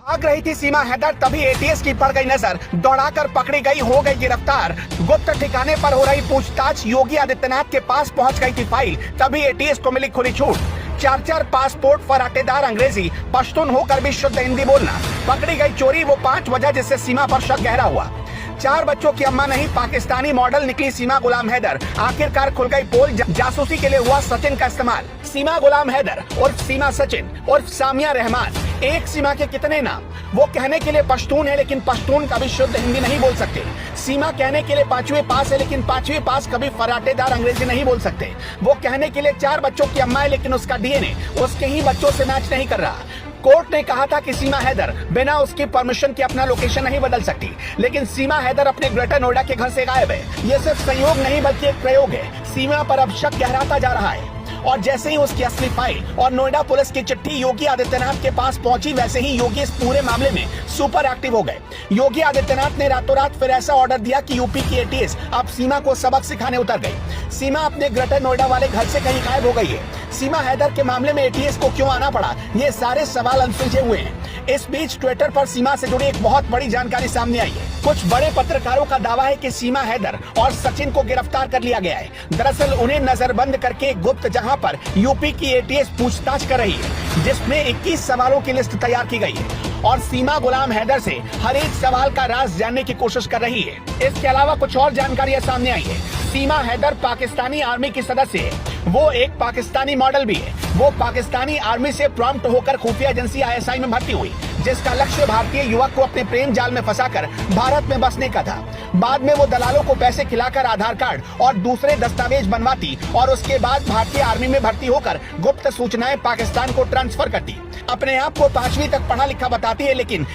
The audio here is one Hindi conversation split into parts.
भाग रही थी सीमा हैदर, तभी एटीएस की पड़ गई नजर, दौड़ाकर पकड़ी गई, हो गई गिरफ्तार। गुप्त ठिकाने पर हो रही पूछताछ, योगी आदित्यनाथ के पास पहुंच गई थी फाइल, तभी एटीएस को मिली खुली छूट। 4 पासपोर्ट, फराटेदार अंग्रेजी, पश्तून होकर भी शुद्ध हिंदी बोलना। पकड़ी गई चोरी वो 5 वजह जिससे सीमा पर शक गहरा हुआ। 4 बच्चों की अम्मा नहीं, पाकिस्तानी मॉडल निकली सीमा गुलाम हैदर। आखिरकार खुल गई पोल, जासूसी के लिए हुआ सचिन का इस्तेमाल। सीमा गुलाम हैदर उर्फ सीमा सचिन उर्फ सामिया रहमान, एक सीमा के कितने नाम। वो कहने के लिए पश्तून है, लेकिन पश्तून कभी शुद्ध हिंदी नहीं बोल सकते। सीमा कहने के लिए 5वीं पास है, लेकिन 5वीं पास कभी फराटेदार अंग्रेजी नहीं बोल सकते। वो कहने के लिए 4 बच्चों की अम्मा है, लेकिन उसका डीएनए उसके ही बच्चों से मैच नहीं कर रहा। कोर्ट ने कहा था कि सीमा हैदर बिना उसकी परमिशन के अपना लोकेशन नहीं बदल सकती, लेकिन सीमा हैदर अपने ग्रेटर नोएडा के घर से गायब है। ये सिर्फ संयोग नहीं बल्कि एक प्रयोग है। सीमा पर अब शक गहराता जा रहा है, और जैसे ही उसकी असली फाइल और नोएडा पुलिस की चिट्ठी योगी आदित्यनाथ के पास पहुंची, वैसे ही योगी इस पूरे मामले में सुपर एक्टिव हो गए। योगी आदित्यनाथ ने रातों रात फिर ऐसा ऑर्डर दिया कि यूपी की एटीएस अब सीमा को सबक सिखाने उतर गई। सीमा अपने ग्रेटर नोएडा वाले घर से कहीं गायब हो गई है। सीमा हैदर के मामले में एटीएस को क्यों आना पड़ा, ये सारे सवाल अनसुलझे हुए हैं। इस बीच ट्विटर पर सीमा से जुड़ी एक बहुत बड़ी जानकारी सामने आई है। कुछ बड़े पत्रकारों का दावा है कि सीमा हैदर और सचिन को गिरफ्तार कर लिया गया है। दरअसल उन्हें नजरबंद करके गुप्त जहां पर यूपी की एटीएस पूछताछ कर रही है, जिसमें 21 सवालों की लिस्ट तैयार की गई है, और सीमा गुलाम हैदर से हर एक सवाल का राज जानने की कोशिश कर रही है। इसके अलावा कुछ और जानकारियां सामने आई है। सीमा हैदर पाकिस्तानी आर्मी की सदस्य है। वो एक पाकिस्तानी मॉडल भी है। वो पाकिस्तानी आर्मी से प्रॉम्प्ट होकर खुफिया एजेंसी आईएसआई में भर्ती हुई, जिसका लक्ष्य भारतीय युवक को अपने प्रेम जाल में फंसाकर भारत में बसने का था। बाद में वो दलालों को पैसे खिलाकर आधार कार्ड और दूसरे दस्तावेज बनवाती, और उसके बाद भारतीय आर्मी में भर्ती होकर गुप्त सूचनाएं पाकिस्तान को ट्रांसफर करती। अपने आप को 5वीं तक पढ़ा लिखा बताती है, लेकिन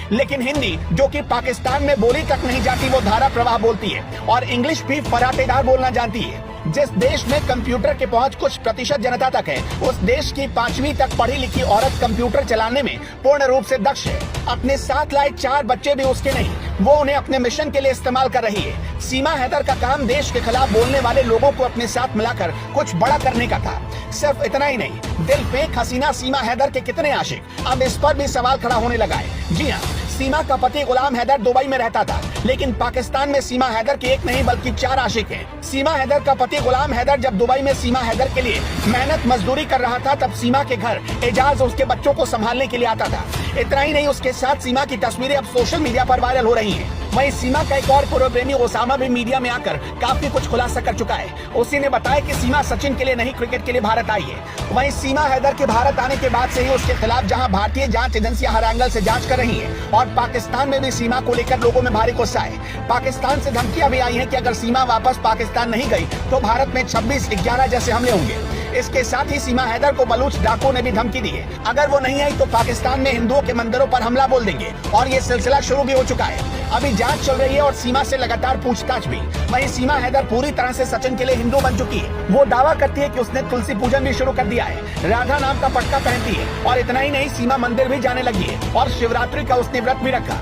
हिंदी, जो कि पाकिस्तान में बोली तक नहीं जाती, वो धारा प्रवाह बोलती है, और इंग्लिश भी फराटेदार बोलना जानती है। जिस देश में कंप्यूटर की पहुंच कुछ प्रतिशत जनता तक है, उस देश की 5वीं तक पढ़ी लिखी औरत कंप्यूटर चलाने में पूर्ण रूप से दक्ष है। अपने साथ लाए 4 बच्चे भी उसके नहीं, वो उन्हें अपने मिशन के लिए इस्तेमाल कर रही है। सीमा हैदर का काम देश के खिलाफ बोलने वाले लोगों को अपने साथ मिलाकर कुछ बड़ा करने का था। सिर्फ इतना ही नहीं, दिल फेंक हसीना सीमा हैदर के कितने आशिक, अब इस पर भी सवाल खड़ा होने लगा है। जी हाँ, सीमा का पति गुलाम हैदर दुबई में रहता था, लेकिन पाकिस्तान में सीमा हैदर के एक नहीं बल्कि 4 आशिक हैं। सीमा हैदर का पति गुलाम हैदर जब दुबई में सीमा हैदर के लिए मेहनत मजदूरी कर रहा था, तब सीमा के घर एजाज उसके बच्चों को संभालने के लिए आता था। इतना ही नहीं, उसके साथ सीमा की तस्वीरें अब सोशल मीडिया पर वायरल हो रही हैं। वहीं सीमा का एक और पूर्व प्रेमी ओसामा भी मीडिया में आकर काफी कुछ खुलासा कर चुका है। उसी ने बताया कि सीमा सचिन के लिए नहीं, क्रिकेट के लिए भारत आई है। वहीं सीमा हैदर के भारत आने के बाद से ही उसके खिलाफ जहां भारतीय जांच एजेंसियां हर एंगल से जांच कर रही हैं, और पाकिस्तान में भी सीमा को लेकर लोगों में भारी गुस्सा है। पाकिस्तान से धमकियां भी आई हैं कि अगर सीमा वापस पाकिस्तान नहीं गई तो भारत में 26/11 जैसे हमले होंगे। इसके साथ ही सीमा हैदर को बलूच डाकुओं ने भी धमकी दी है, अगर वो नहीं आई तो पाकिस्तान में हिंदुओं के मंदिरों पर हमला बोल देंगे, और ये सिलसिला शुरू भी हो चुका है। अभी जांच चल रही है और सीमा से लगातार पूछताछ भी। वहीं सीमा हैदर पूरी तरह से सचिन के लिए हिंदू बन चुकी है। वो दावा करती है कि उसने तुलसी पूजन भी शुरू कर दिया है, राधा नाम का पटका पहनती है, और इतना ही नहीं, सीमा मंदिर भी जाने लगी है, और शिवरात्रि का उसने व्रत भी रखा।